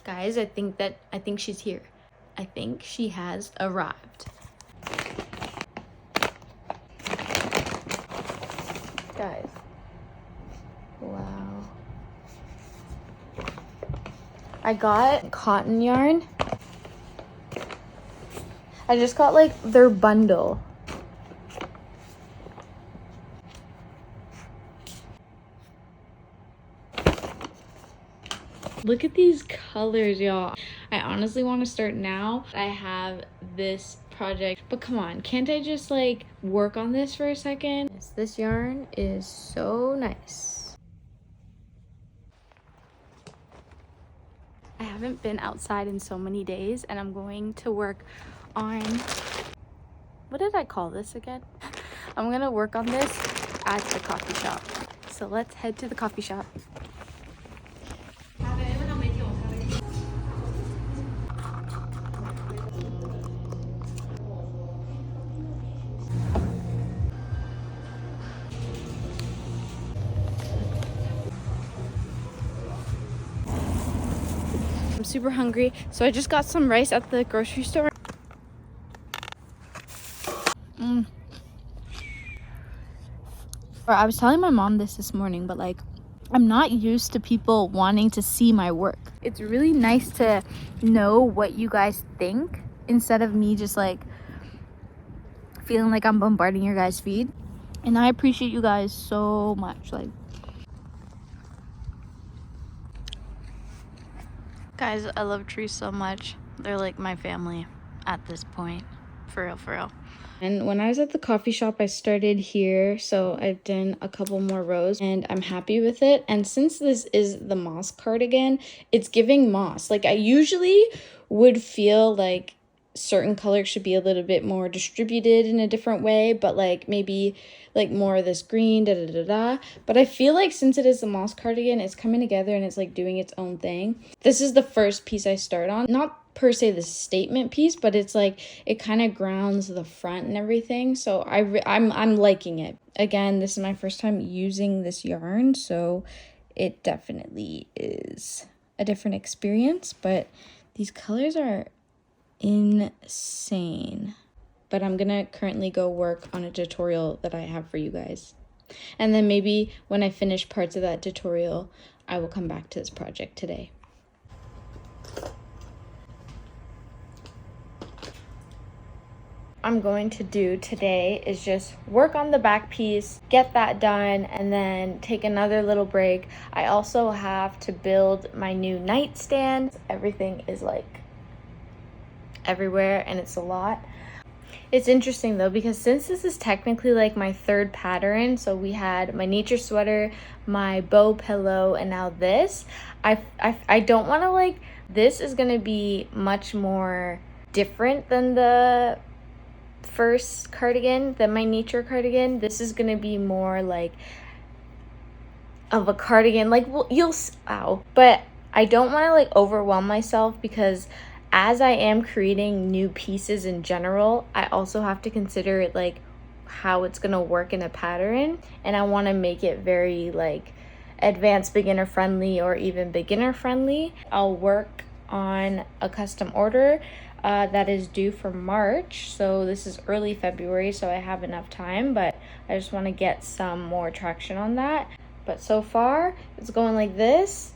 Guys, I think she's here. I think she has arrived. Guys. Wow. I got cotton yarn. I just got like their bundle. Look at these colors, y'all. I honestly want to start now. I have this project, but come on, can't I just like work on this for a second? Yes, this yarn is so nice. I haven't been outside in so many days, and I'm going to work on, what did I call this again? I'm gonna work on this at the coffee shop. So let's head to the coffee shop. I'm super hungry, so I just got some rice at the grocery store. I was telling my mom this morning, but like, I'm not used to people wanting to see my work. It's really nice to know what you guys think instead of me just like feeling like I'm bombarding your guys' feed. And I appreciate you guys so much. Like, guys, I love trees so much. They're like my family at this point. For real, for real. And when I was at the coffee shop, I started here, so I've done a couple more rows and I'm happy with it. And since this is the moss cardigan, it's giving moss. Like, I usually would feel like certain colors should be a little bit more distributed in a different way, but like maybe like more of this green, da da da da. But I feel like since it is the moss cardigan, it's coming together and it's like doing its own thing. This is the first piece I start on. Not per se the statement piece, but it's like it kind of grounds the front and everything, so I'm liking it. Again, this is my first time using this yarn, so it definitely is a different experience, but these colors are insane. But I'm gonna currently go work on a tutorial that I have for you guys, and then maybe when I finish parts of that tutorial I will come back to this project today. I'm going to do today is just work on the back piece, get that done, and then take another little break. I also have to build my new nightstand. Everything is like everywhere and it's a lot. It's interesting though, because since this is technically like my third pattern, so we had my nature sweater, my bow pillow, and now this, I don't want to like, this is going to be much more different than the first cardigan, than my nature cardigan. This is gonna be more like of a cardigan, like, well, but I don't want to like overwhelm myself, because as I am creating new pieces in general, I also have to consider it like how it's gonna work in a pattern, and I want to make it very like advanced beginner friendly or even beginner friendly. I'll work on a custom order that is due for March, so this is early February, so I have enough time, but I just want to get some more traction on that. But so far it's going like this.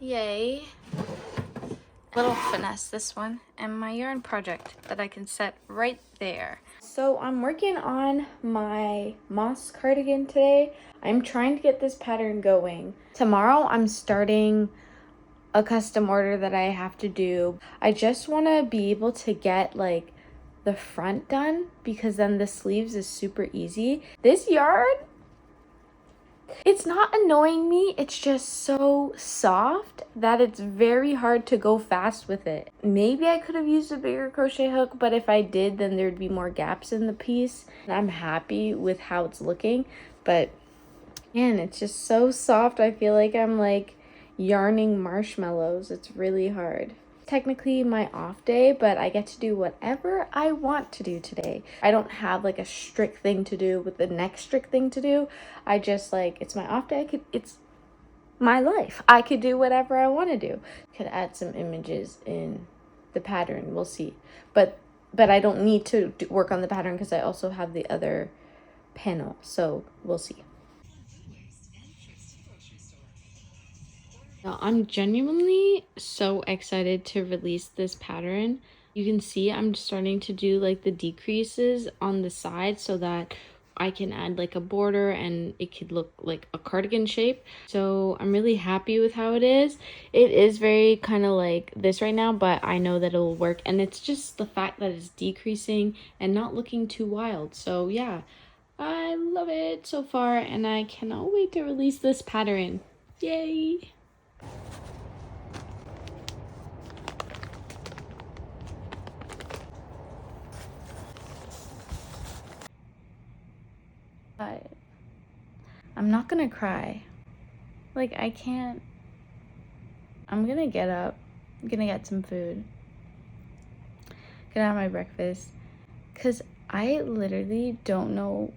Yay. Little finesse, this one, and my yarn project that I can set right there. So I'm working on my moss cardigan today. I'm trying to get this pattern going. Tomorrow I'm starting a custom order that I have to do. I just want to be able to get like the front done because then the sleeves is super easy. This yarn, it's not annoying me, it's just so soft that it's very hard to go fast with it. Maybe I could have used a bigger crochet hook, but if I did, then there'd be more gaps in the piece. I'm happy with how it's looking, but man, it's just so soft. I feel like I'm like yarning marshmallows. It's really hard. Technically my off day, but I get to do whatever I want to do today. I don't have like a strict thing to do with the next strict thing to do. I just like, it's my off day. It's my life. I could do whatever I want to do. Could add some images in the pattern. We'll see. But I don't need to work on the pattern because I also have the other panel. So we'll see. Now, I'm genuinely so excited to release this pattern. You can see I'm starting to do like the decreases on the side so that I can add like a border and it could look like a cardigan shape. So I'm really happy with how it is. It is very kind of like this right now, but I know that it will work. And it's just the fact that it's decreasing and not looking too wild. So yeah, I love it so far and I cannot wait to release this pattern. Yay! I'm not gonna cry. Like, I can't. I'm gonna get up. I'm gonna get some food. Gonna have my breakfast. Because I literally don't know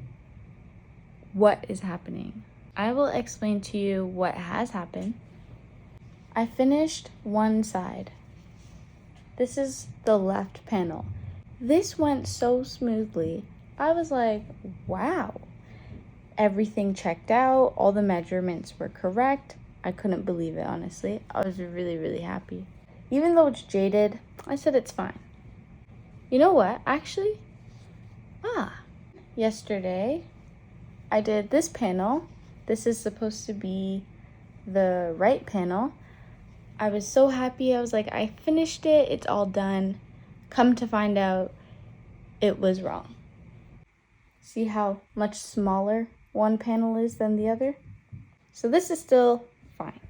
what is happening. I will explain to you what has happened. I finished one side. This is the left panel. This went so smoothly. I was like, wow. Everything checked out. All the measurements were correct. I couldn't believe it, honestly. I was really, really happy. Even though it's jaded, I said it's fine. You know what? Actually, yesterday I did this panel. This is supposed to be the right panel. I was so happy. I was like, I finished it. It's all done. Come to find out, it was wrong. See how much smaller one panel is than the other? So this is still fine.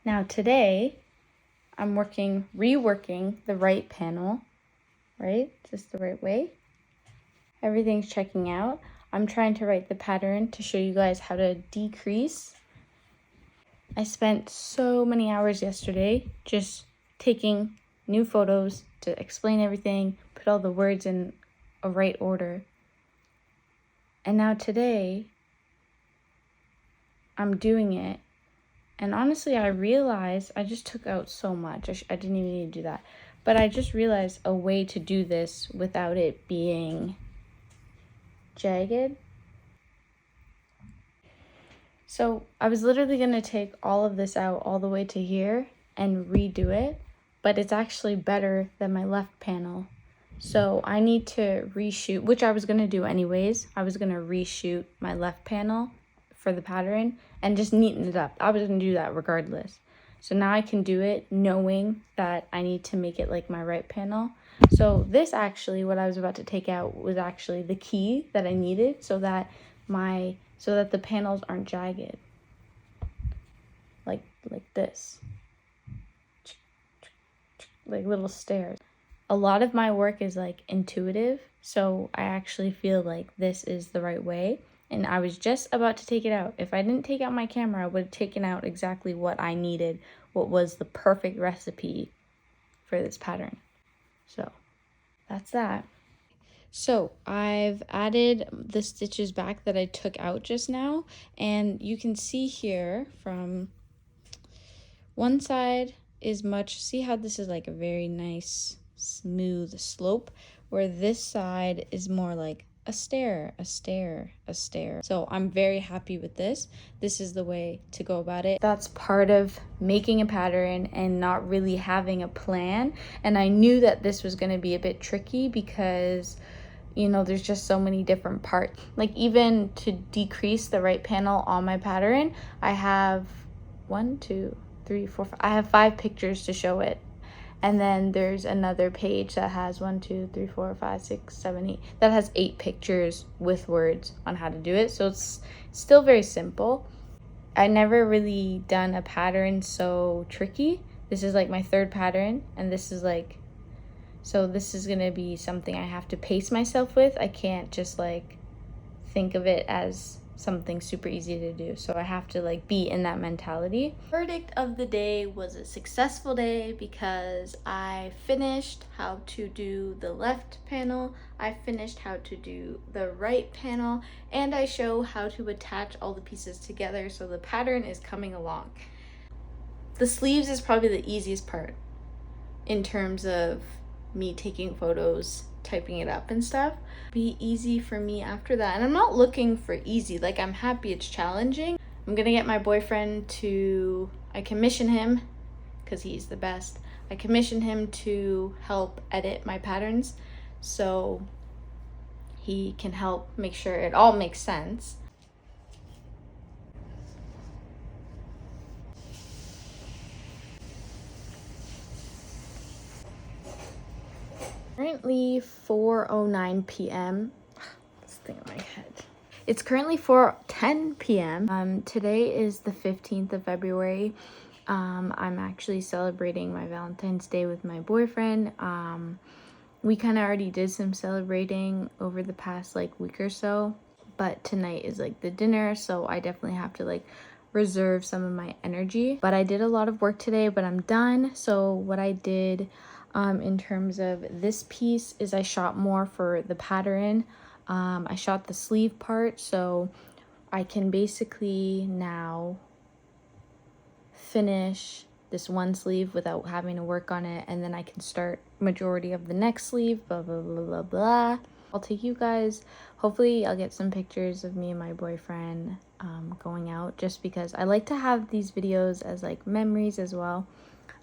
Now today, I'm reworking the right panel, right? Is this the right way? Everything's checking out. I'm trying to write the pattern to show you guys how to decrease. I spent so many hours yesterday just taking new photos to explain everything, put all the words in a right order. And now today, I'm doing it. And honestly, I realized I just took out so much. I didn't even need to do that. But I just realized a way to do this without it being jagged. So I was literally going to take all of this out all the way to here and redo it. But it's actually better than my left panel. So I need to reshoot, which I was going to do anyways. I was going to reshoot my left panel for the pattern and just neaten it up. I was going to do that regardless. So now I can do it knowing that I need to make it like my right panel. So this actually, what I was about to take out was actually the key that I needed so that the panels aren't jagged. Like this. Like little stairs. A lot of my work is like intuitive, so I actually feel like this is the right way. And I was just about to take it out. If I didn't take out my camera, I would have taken out exactly what I needed, what was the perfect recipe for this pattern. So that's that. So I've added the stitches back that I took out just now, and you can see here from one side is much, see how this is like a very nice smooth slope, where this side is more like a stair, a stair, a stair. So I'm very happy with this. This is the way to go about it. That's part of making a pattern and not really having a plan. And I knew that this was going to be a bit tricky because, you know, there's just so many different parts. Like even to decrease the right panel on my pattern, I have 1, 2, 3, 4, 5. I have 5 pictures to show it. And then there's another page that has 1, 2, 3, 4, 5, 6, 7, 8. That has 8 pictures with words on how to do it. So it's still very simple. I never really done a pattern so tricky. This is like my 3rd pattern, and this is like, so this is gonna be something I have to pace myself with. I can't just like think of it as something super easy to do, so I have to like be in that mentality. Verdict of the day was a successful day because I finished how to do the left panel, I finished how to do the right panel, and I show how to attach all the pieces together, so the pattern is coming along. The sleeves is probably the easiest part in terms of me taking photos, typing it up and stuff. Be easy for me after that. And I'm not looking for easy, like I'm happy it's challenging. I'm gonna get my boyfriend to, I commission him because he's the best. I commissioned him to help edit my patterns so he can help make sure it all makes sense. Currently 4:09 p.m. This thing on my head. It's currently 4:10 p.m. Today is the 15th of February. I'm actually celebrating my Valentine's Day with my boyfriend. We kind of already did some celebrating over the past like week or so, but tonight is like the dinner, so I definitely have to like reserve some of my energy. But I did a lot of work today, but I'm done. So what I did in terms of this piece is I shot more for the pattern. I shot the sleeve part, so I can basically now finish this one sleeve without having to work on it, and then I can start majority of the next sleeve, blah blah blah blah blah. I'll take you guys, hopefully I'll get some pictures of me and my boyfriend going out, just because I like to have these videos as like memories as well,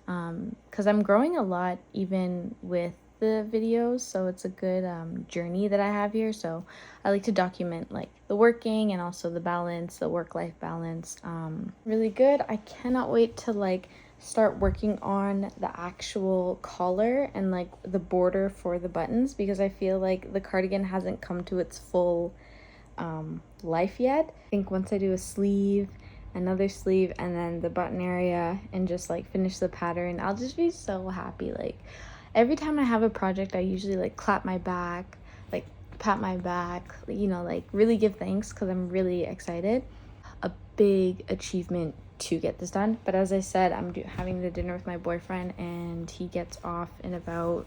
because I'm growing a lot even with the videos, so it's a good journey that I have here. So I like to document like the working and also the balance, the work-life balance. Really good. I cannot wait to like start working on the actual collar and like the border for the buttons, because I feel like the cardigan hasn't come to its full life yet. I think once I do a sleeve, another sleeve, and then the button area, and just like finish the pattern, I'll just be so happy. Like every time I have a project, I usually like clap my back, like pat my back, you know, like really give thanks because I'm really excited. A big achievement to get this done. But as I said, I'm having the dinner with my boyfriend, and he gets off in about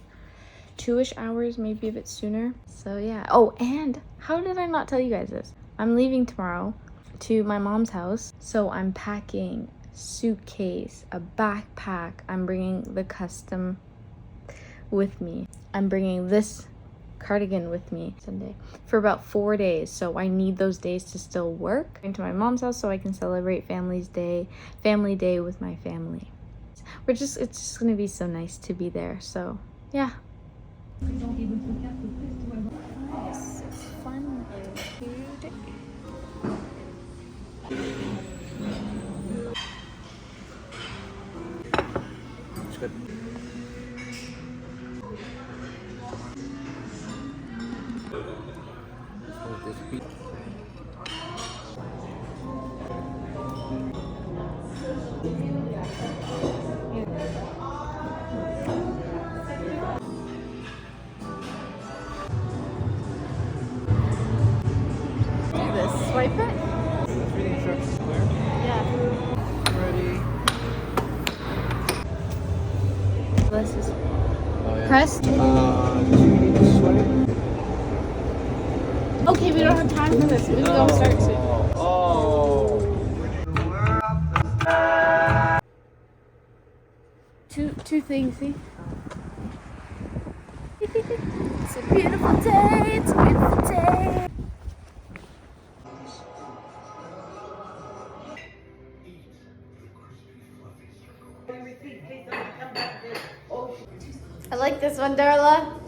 2-ish hours, maybe a bit sooner. So yeah. Oh, and how did I not tell you guys this? I'm leaving tomorrow to my mom's house, so I'm packing suitcase, a backpack. I'm bringing the custom with me. I'm bringing this cardigan with me Sunday for about 4 days, so I need those days to still work. Going to my mom's house so I can celebrate family day with my family. It's just gonna be so nice to be there. So yeah. Yes, it's fun today. It's good. Do this. Swipe it? Reading instructions clear? Yeah. Ready? This is Oh, yeah. press. Do you need to swipe? Okay, we don't have time for this. We go start soon. Oh. Two things, see? It's a beautiful day, it's a beautiful day. I like this one, Darla.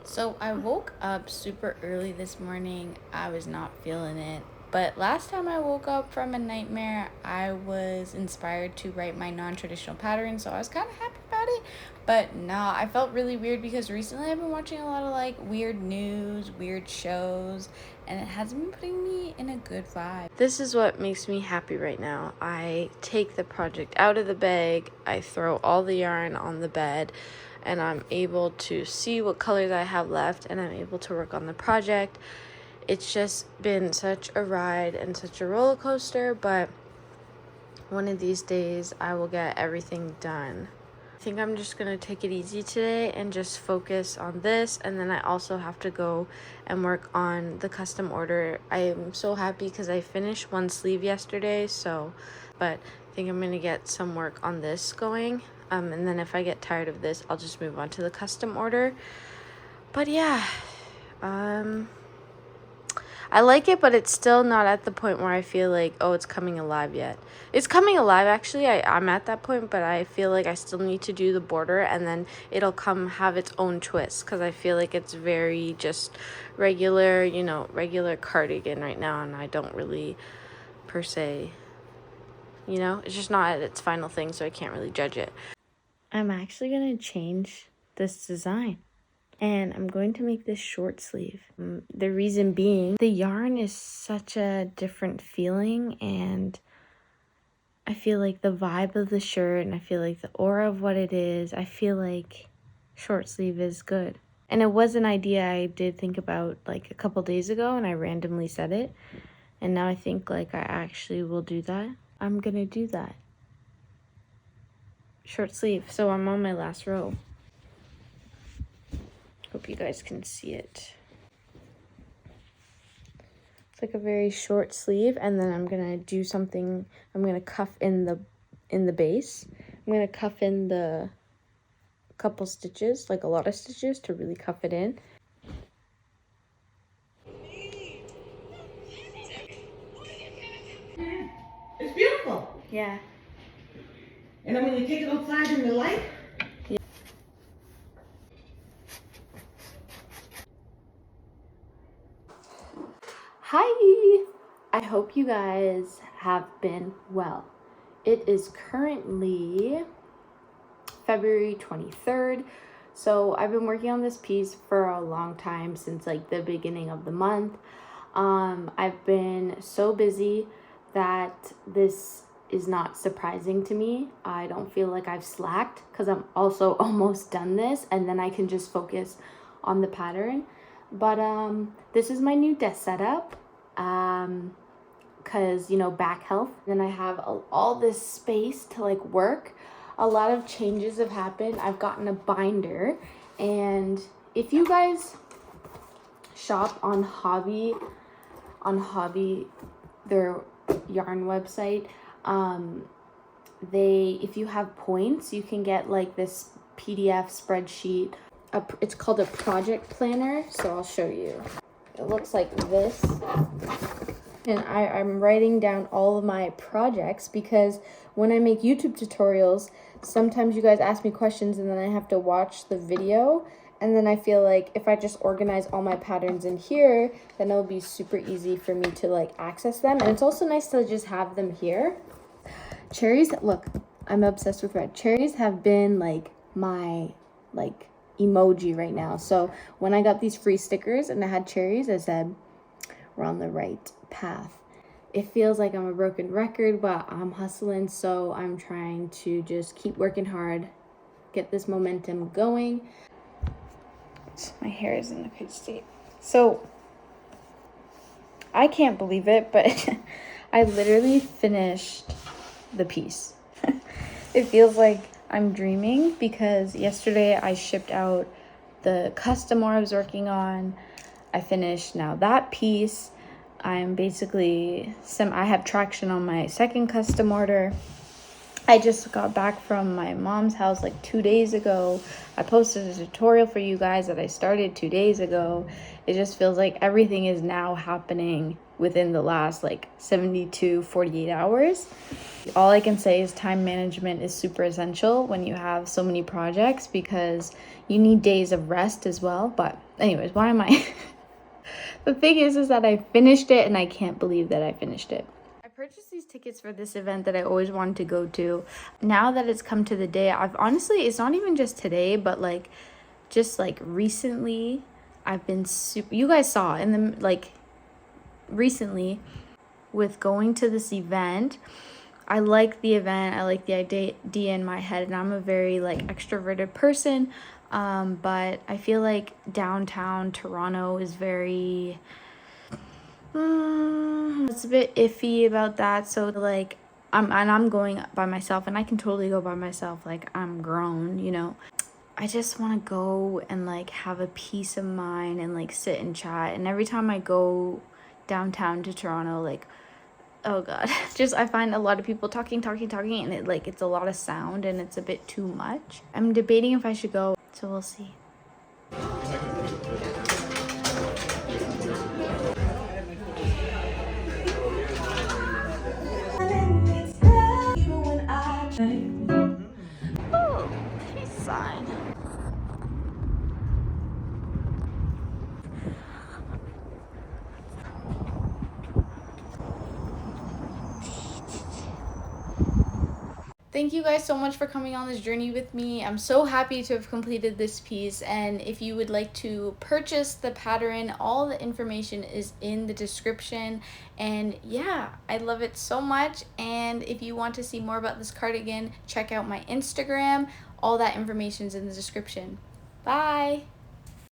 So I woke up super early this morning. I was not feeling it, But last time I woke up from a nightmare, I was inspired to write my non-traditional pattern, so I was kind of happy about it. But nah, I felt really weird because recently I've been watching a lot of like weird news, weird shows, and it hasn't been putting me in a good vibe. This is what makes me happy right now. I take the project out of the bag, I throw all the yarn on the bed, and I'm able to see what colors I have left, and I'm able to work on the project. It's just been such a ride and such a roller coaster, but one of these days I will get everything done. I think I'm just gonna take it easy today and just focus on this, and then I also have to go and work on the custom order. I am so happy because I finished one sleeve yesterday, but I think I'm gonna get some work on this going, and then if I get tired of this, I'll just move on to the custom order. But yeah, I like it, but it's still not at the point where I feel like, oh, it's coming alive yet. It's coming alive, actually. I'm at that point, but I feel like I still need to do the border, and then it'll have its own twist, because I feel like it's very just regular, regular cardigan right now, and I don't really, per se, it's just not at its final thing, so I can't really judge it. I'm actually going to change this design. And I'm going to make this short sleeve. The reason being, the yarn is such a different feeling, and I feel like the vibe of the shirt, and I feel like the aura of what it is, I feel like short sleeve is good. And it was an idea I did think about like a couple days ago, and I randomly said it. And now I think like I actually will do that. I'm gonna do that. Short sleeve. So I'm on my last row. Hope you guys can see it. It's like a very short sleeve, and then I'm gonna do something. I'm gonna cuff in the base. I'm gonna cuff in the couple stitches, like a lot of stitches, to really cuff it in. It's beautiful. Yeah. And then when you take it outside in the light. Hi! I hope you guys have been well. It is currently February 23rd. So I've been working on this piece for a long time, since like the beginning of the month. I've been so busy that this is not surprising to me. I don't feel like I've slacked, because I'm also almost done this, and then I can just focus on the pattern. But this is my new desk setup, because back health. Then I have all this space to like work. A lot of changes have happened. I've gotten a binder, and if you guys shop on Hobby, their yarn website, if you have points, you can get like this PDF spreadsheet. It's called a project planner, so I'll show you. It looks like this, and I'm writing down all of my projects, because when I make YouTube tutorials, sometimes you guys ask me questions and then I have to watch the video, and then I feel like if I just organize all my patterns in here, then it'll be super easy for me to like access them. And it's also nice to just have them here. Cherries, look, I'm obsessed with red. Cherries have been like my emoji right now. So when I got these free stickers and I had cherries, I said, we're on the right path. It feels like I'm a broken record, but I'm hustling, so I'm trying to just keep working hard, get this momentum going. My hair is in a good state. So I can't believe it, but I literally finished the piece. It feels like I'm dreaming, because yesterday I shipped out the custom order I was working on. I finished now that piece. I'm basically I have traction on my second custom order. I just got back from my mom's house like 2 days ago. I posted a tutorial for you guys that I started 2 days ago. It just feels like everything is now happening within the last like 72, 48 hours. All I can say is time management is super essential when you have so many projects, because you need days of rest as well. But anyways, why am I? The thing is that I finished it and I can't believe that I finished it. I purchased these tickets for this event that I always wanted to go to. Now that it's come to the day, I've honestly, it's not even just today, but like just like recently, I've been super, you guys saw in the like recently with going to this event. I like the event, I like the idea in my head, and I'm a very like extroverted person, but I feel like downtown Toronto is very it's a bit iffy about that. So like I'm going by myself, and I can totally go by myself, like I'm grown, you know. I just want to go and like have a peace of mind and like sit and chat. And every time I go downtown to Toronto, like, oh god, just I find a lot of people talking, and it like it's a lot of sound and it's a bit too much. I'm debating if I should go, so we'll see. Oh, peace sign. Thank you guys so much for coming on this journey with me. I'm so happy to have completed this piece, and if you would like to purchase the pattern, all the information is in the description. And yeah, I love it so much. And if you want to see more about this cardigan, check out my Instagram. All that information is in the description. Bye!